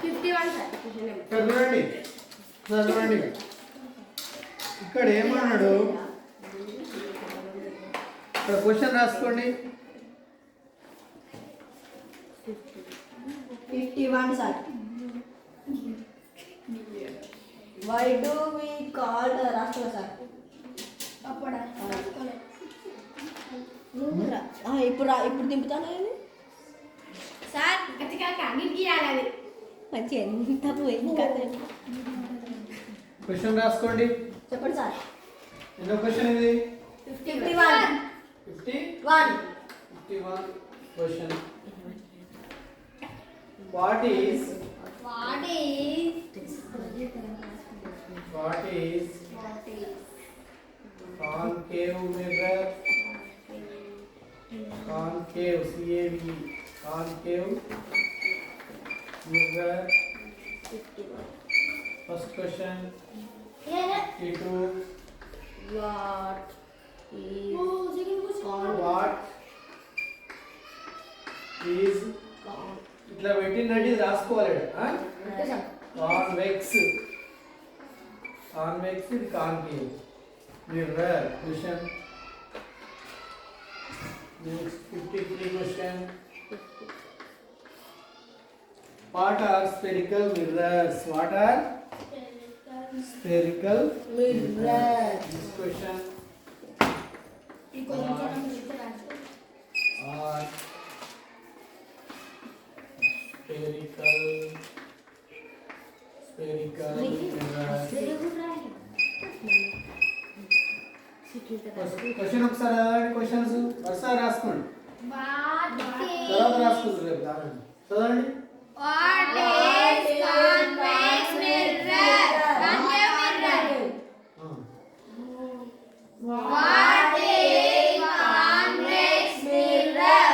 51 sir. చూడండి చూడండి ఇక్కడ ఏమన్నాడు, ఇక్కడ క్వశ్చన్ రాసుకోండి. 51 sir. Why do we call the Rashtra sir? ఇప్పుడు దింపుతాను సార్ గట్టిగా కంగిట్ గీయాలి. మంచి ఎంత పోయింది కదా. క్వశ్చన్ రాసుకోండి. చెప్పండి సార్. ఎన్నో క్వశ్చన్ ఇది? 51 question. What is concave mirror? Concave, C-A-V-E, concave mirror. First question. 52. What is ఇట్లా పెట్టినట్టు ఇది రాసుకోవాలి. కాన్వెక్స్ ఇది concave mirror. Question next 53 question. What are spherical mirrors? What are spherical mirrors? This question. Are spherical mirrors. Question ఒకసారి చదవండి. Questions ఒకసారి రాసుకోండి, తర్వాత రాసుకుంటారు రేపు. చదవండి. What is convex mirror? Concave mirror. What is convex mirror?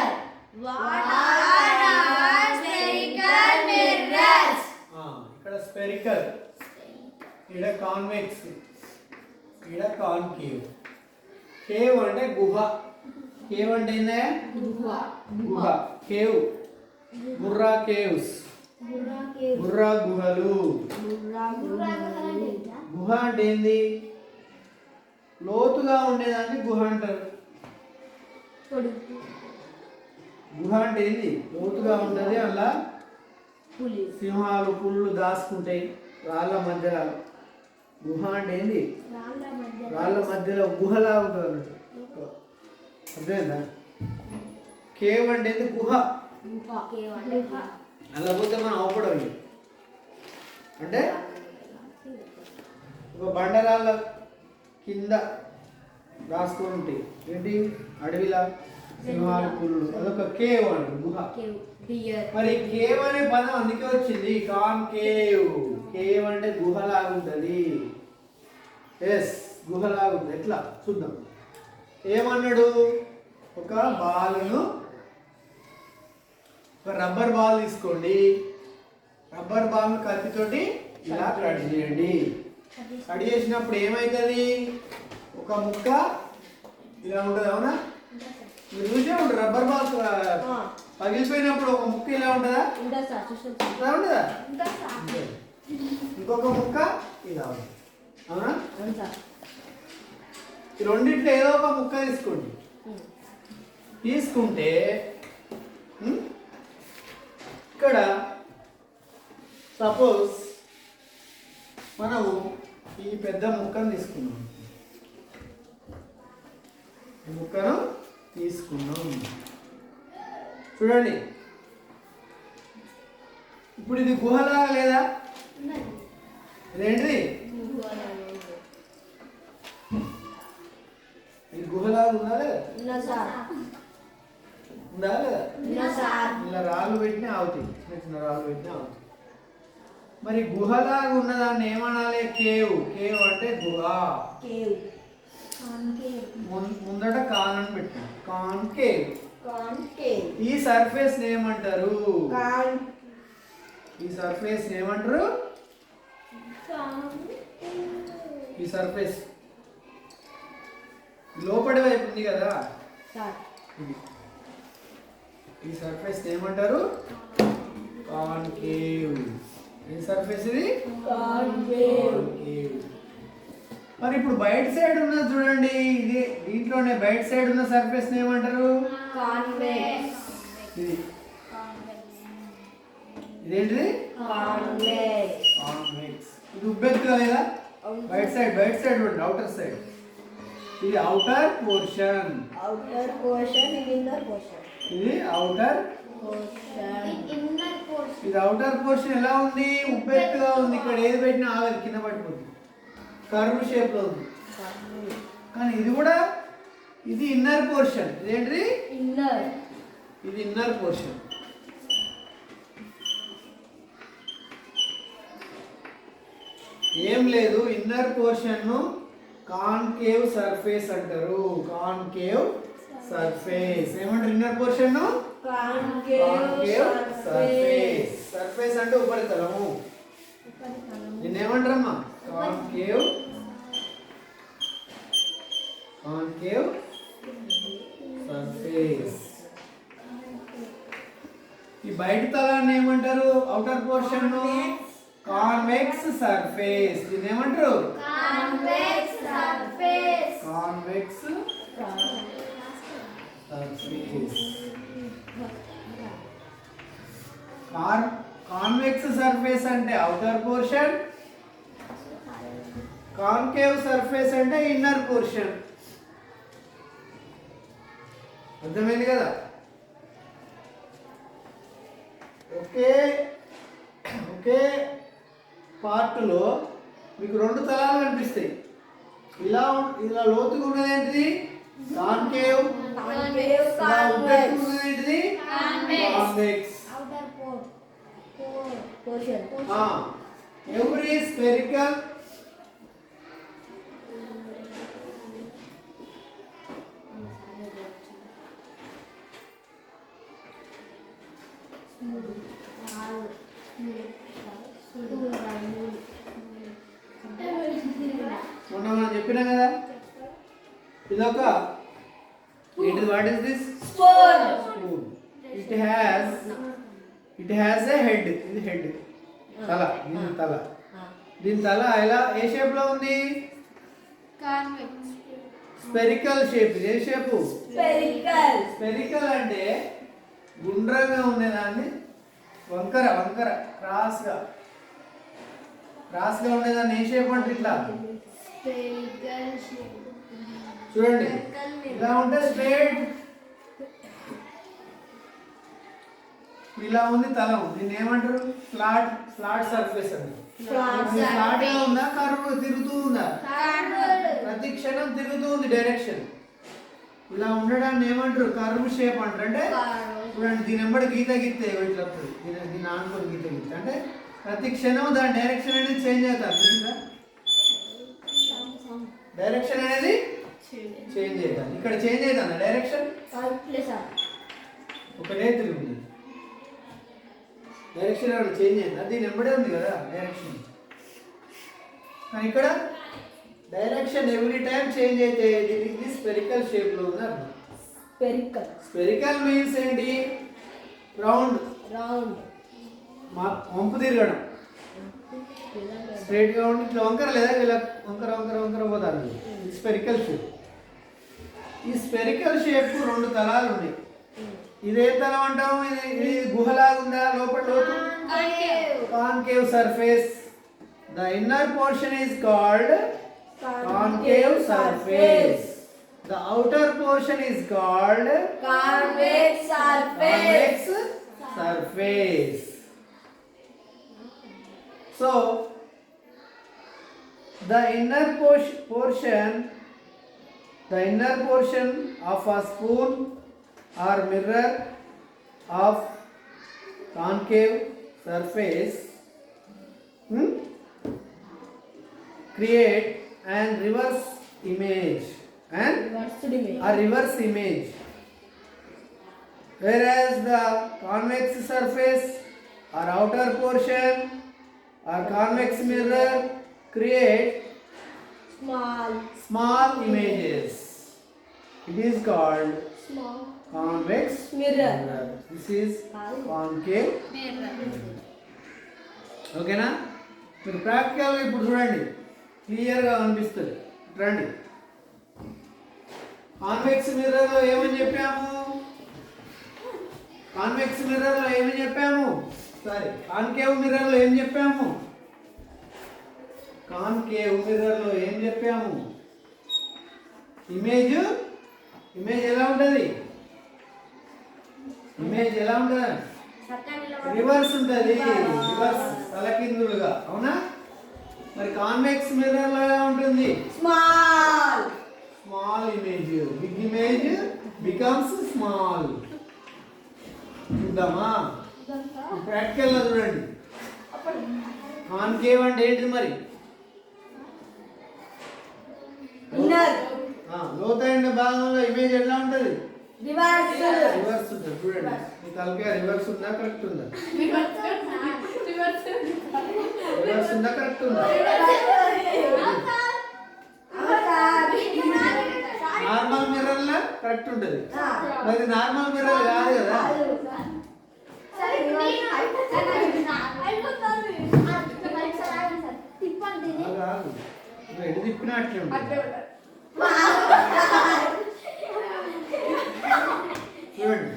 What are spherical mirrors? ఇక్కడ spherical, ఇక్కడ కాన్వెక్స్, ఇక్కడ కాన్కేవ్. కేవ్ అంటే గుహ. కేవ్ అంటే ఏందే? గుహ. కేవ్, బుర్రా కేవ్స్, బుర్రా గుహలు. గుహ అంటే ఏంది? లోతుగా ఉండేదాన్ని గుహ అంటారు. గుహ అంటే ఏంది? లోతుగా ఉంటుంది, అలా సింహాలు పుళ్ళు దాచుకుంటాయి రాళ్ళ మధ్యలో. గుహ అంటే ఏంది? రాళ్ళ మధ్యలో గుహలా ఉంటుంది. అర్థమైందా? కేవ్ అంటే ఏంది? గుహ. అలా పోతే మనం అవపడం. అంటే ఒక బండరాళ్ళ కింద రాసుకొని ఉంటాయి. ఏంటి? అడవిలా సింహాలు పుళ్ళు. అదొక కేవ్ అంట, గుహ. మరి కేవ్ అనే పదం అందుకే వచ్చింది, కాన్కేవ్. కేవ్ అంటే గుహలాగుంటది. ఎస్, గుహలాగుంది. ఎట్లా చూద్దాం. ఏమన్నాడు? ఒక బాల్ను, ఒక రబ్బర్ బాల్ తీసుకోండి. రబ్బర్ బాల్ను కత్తితోటి ఇలా కట్ చేయండి. కట్ చేసినప్పుడు ఏమవుతుంది? ఒక ముక్క ఇలా ఉంటుంది. అవునా? మీరు చూసే ఉంటారు, రబ్బర్ బాల్ పగిలిపోయినప్పుడు ఒక ముక్క ఇలా ఉంటుందా? ఇలా ఉంటుందా? ఇంకొక ముక్క ఇలా ఉంటుంది. అవునా? ఈ రెండిట్లో ఏదో ఒక ముక్క తీసుకోండి. తీసుకుంటే ఇక్కడ సపోజ్ మనము ఈ పెద్ద ముక్కను తీసుకున్నాం. ఈ ముక్కను తీసుకున్నాం. చూడండి, ఇప్పుడు ఇది గుహలాగా లేదా? ఇదేంటిది? ఇది గుహలాగా ఉందా లేదా? ఉందా లేదా? ఇలా రాళ్ళు పెట్టినా అవుతాయి, చిన్న చిన్న రాళ్ళు పెట్టినా అవుతాయి. మరి గుహలాగా ఉన్నదాన్ని ఏమనాలి? కేవ్. కేవ్ అంటే గుహ. ముందట కాన్ అని పెట్టాం. కాన్కేవ్. ఈ సర్ఫేస్ ఏమంటారు? ఈ సర్ఫేస్ ఏమంటారు? ఈ సర్ఫేస్ లోపటి వైపు ఉంది కదా, ఈ సర్ఫేస్ ఏమంటారు? కాన్కేవ్. ఏ సర్ఫేస్ ఇది? కాన్కేవ్. కాన్కేవ్. మరి ఇప్పుడు బయట సైడ్ ఉన్నది చూడండి, ఇది దీంట్లోనే బయట సైడ్ ఉన్న సర్ఫేస్ ఏమంటారు? కాన్వెక్స్. ఇది ఇదేంటిది? కాన్వెక్స్. కాన్వెక్స్. ఇది ఉబ్బెత్తుగా లేదా? బయట సైడ్ చూడండి, అవుటర్ సైడ్. ఇది outer portion. Outer portion, inner portion. ఇది అవుటర్ పోర్షన్. Inner portion. ఇది అవుటర్ పోర్షన్ ఎలా ఉంది? ఉబ్బెత్తుగా ఉంది. ఇక్కడ ఏది పెట్టినా ఆగదు, కింద పడిపోతుంది. కర్వ్ షేప్ లో ఉంది. కానీ ఇది కూడా ఇది ఇన్నర్ పోర్షన్. ఇదేంటిది? ఇన్నర్. ఇది ఇన్నర్ పోర్షన్. ఏం లేదు, ఇన్నర్ పోర్షన్ ను కాన్కేవ్ సర్ఫేస్ అంటారు. కాన్కేవ్ సర్ఫేస్ ఏమంటారు? ఇన్నర్ పోర్షన్ ను కాన్కేవ్ సర్ఫేస్. సర్ఫేస్ అంటే ఉపరితలము. దీన్ని ఏమంటారమ్మా? కాన్కేవ్. Concave surface. ఈ బయట తలాన్ని ఏమంటారు? అవుటర్ పోర్షన్ ను కాన్వెక్స్ సర్ఫేస్. దీన్ని ఏమంటారు? Convex surface. Convex surface. Convex surface అంటే అవుటర్ పోర్షన్, కాన్కేవ్ సర్ఫేస్ అంటే ఇన్నర్ పోర్షన్. అర్థమైంది కదా? ఒకే ఒకే పార్ట్లో మీకు రెండు తలాలు కనిపిస్తాయి. ఇలా ఇలా లోతుగా ఉన్నది ఏంటిది? కాన్కేవ్. కాన్కేవ్. ఇలా ఉబ్బెత్తుగా ఉన్నది ఏంటిది? Convex. Outer portion. Every spherical మొన్న మనం చెప్పినాం కదా, ఇదొక ఏంటిది? What is this? Spoon. Spoon. It has a head. ఇది హెడ్, తల. దీని తల ఎలా ఏ షేప్ లో ఉంది? కాన్వెక్స్. Spherical shape. ఇది ఏ షేపు? స్పెరికల్. స్పెరికల్ అంటే గుండ్రంగా ఉండేదాన్ని వంకర వంకర క్రాస్గా ఉండేదాన్ని ఏ షేప్ అంటే ఇట్లా స్పెరికల్ షేప్. చూడండి, ఇలా ఉంటే స్ట్రైట్. ఇలా ఉంది తల. దీన్ని ఏమంటారు? ఫ్లాట్ సర్ఫేస్ అండి. ఫ్లాట్ గా ఉందా? కర్వ్ తిరుగుతూ ఉందా? ప్రతి క్షణం తిరుగుతూ ఉంది డైరెక్షన్. ఇలా ఉండడాన్ని ఏమంటారు? కర్వ్ షేప్ అంటారు. అంటే చూడండి, దీని వెంబడి గీత గీస్తే ఇట్లా దీన్ని ఆనుకొని గీత గీస్తే అంటే ప్రతి క్షణం దాని డైరెక్షన్ అనేది చేంజ్ అవుతారు. చూసిందా? డైరెక్షన్ అనేది చేంజ్ అవుతాను. ఇక్కడ చేంజ్ అవుతాను డైరెక్షన్. ఒకటే తిరుగుతుంది. డైరెక్షన్ ఏమైనా చేంజ్ అయింది? దీని వెంబడే ఉంది కదా డైరెక్షన్. కానీ ఇక్కడ డైరెక్షన్ ఎవ్రీ టైం చేంజ్ అయితే ఇది స్పెరికల్ షేప్ లో ఉంది అర్థం. స్పెరికల్. స్పెరికల్ మీన్స్ ఏంటి? రౌండ్. వంపు తిరగడం. స్ట్రైట్ గా ఉండి ఇట్లా వంకర లేదా ఇలా వంకర పోతారు. Spherical shape. ఈ స్పెరికల్ షేప్ రెండు తలాలు ఉన్నాయి. ఇదే తలం అంటాము. ఇది గుహలాగా ఉందా? లోపల లోతు concave surface. The inner portion is called concave surface. The outer portion is called convex surface. convex surface. So the inner portion of a spoon or mirror of concave surface create an reverse image. Whereas the convex surface or outer portion or convex mirror create small images. It is called convex mirror. This is concave. ఓకేనా? మీరు ప్రాక్టికల్గా ఇప్పుడు చూడండి, క్లియర్గా అనిపిస్తుంది. రండి, convex మిర్రర్లో ఏమని చెప్పాము? కాన్వెక్స్ మిర్రర్లో ఏమని చెప్పాము? సారీ, కాన్కేవ్ మిర్రర్లో ఏం చెప్పాము? కాన్కేవ్ మిర్రర్లో ఏం చెప్పాము? ఇమేజ్ ఎలా ఉంటుంది? ఇమేజ్ ఎలా ఉంటుంది? రివర్స్ ఉంటుంది. రివర్స్, తలకిందులుగా. అవునా? మరి కాన్వెక్స్ మిర్రర్లో ఎలా ఉంటుంది? Small small image, big image becomes small. చూద్దామా? ప్రాక్టికల్గా చూడండి. కాన్కేవ్ అంటే ఏంటిది మరి? ఇన్నర్ లోతైన భాగంలో ఇమేజ్ ఎలా ఉంటుంది? రివర్స్ రివర్స్ ఉంటుంది. చూడండి, మీ తలకాయ రివర్స్ ఉందా, కరెక్ట్ ఉందా? రివర్స్ ఉందా, కరెక్ట్ ఉందా? నార్మల్ మిర్రర్లా కరెక్ట్ ఉంటుంది. మరి నార్మల్ మిర్రర్ కాదు కదా. కాదు, ఎటు తిప్పినా అట్లే ఉంటుంది. చూడండి,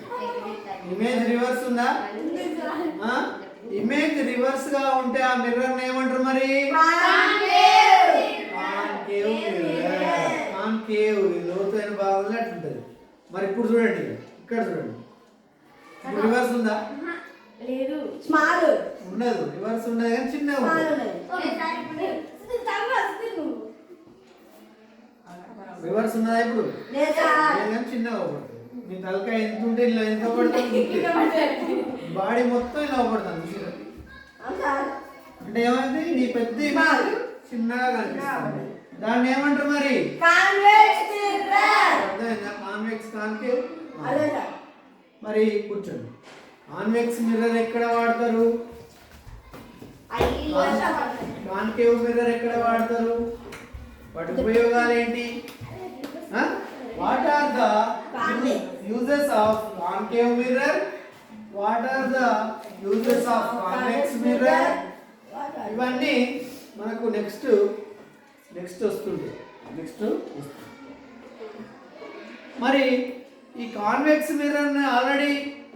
ఇమేజ్ రివర్స్ ఉందా? ఇమేజ్ రివర్స్ గా ఉంటే ఆ మిర్రర్ ఏమంటారు మరి? Concave mirror. కాన్కేవ్ లోతైన భాగంలో అట్లుంటది. మరి ఇప్పుడు చూడండి, ఇక్కడ చూడండి, ఇప్పుడు రివర్స్ ఉందా? లేదు. స్మాల్ ఉండదు. రివర్స్ ఉండదు కానీ చిన్నగా ఉంటుంది. రివర్స్ ఉన్నదా ఇప్పుడు? లేదు కానీ చిన్నగా పడుతుంది. మీ తలకాయ ఎంత ఉంటే ఇలా ఎంత పడుతుంది, బాడీ మొత్తం ఇలా పడుతుంది. అంటే ఏమైంది? నీ పెద్ద ఇమేజ్ చిన్నగా కనిపిస్తుంది. దాన్ని ఏమంటారు మరి? అర్థమైందా? Convex, concave. మరి కూర్చోండి. కాన్వెక్స్ మిర్రర్ ఎక్కడ వాడతారు? కాన్కేవ్ మిర్రర్ ఎక్కడ వాడతారు? వాటి ఉపయోగాలు ఏంటి? What are the uses of concave mirror? What are the uses of convex mirror? ఇవన్నీ మనకు నెక్స్ట్ వస్తుంది. మరి ఈ కాన్వెక్స్ మిర్రర్ని ఆల్రెడీ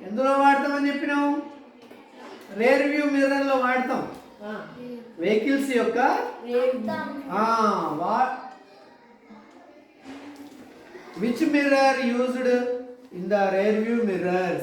ఎందులో వాడతామని చెప్పినాము? రేర్ వ్యూ మిర్రర్లో వాడతాం. వెహికల్స్ యొక్క which mirror used in the rear view mirrors?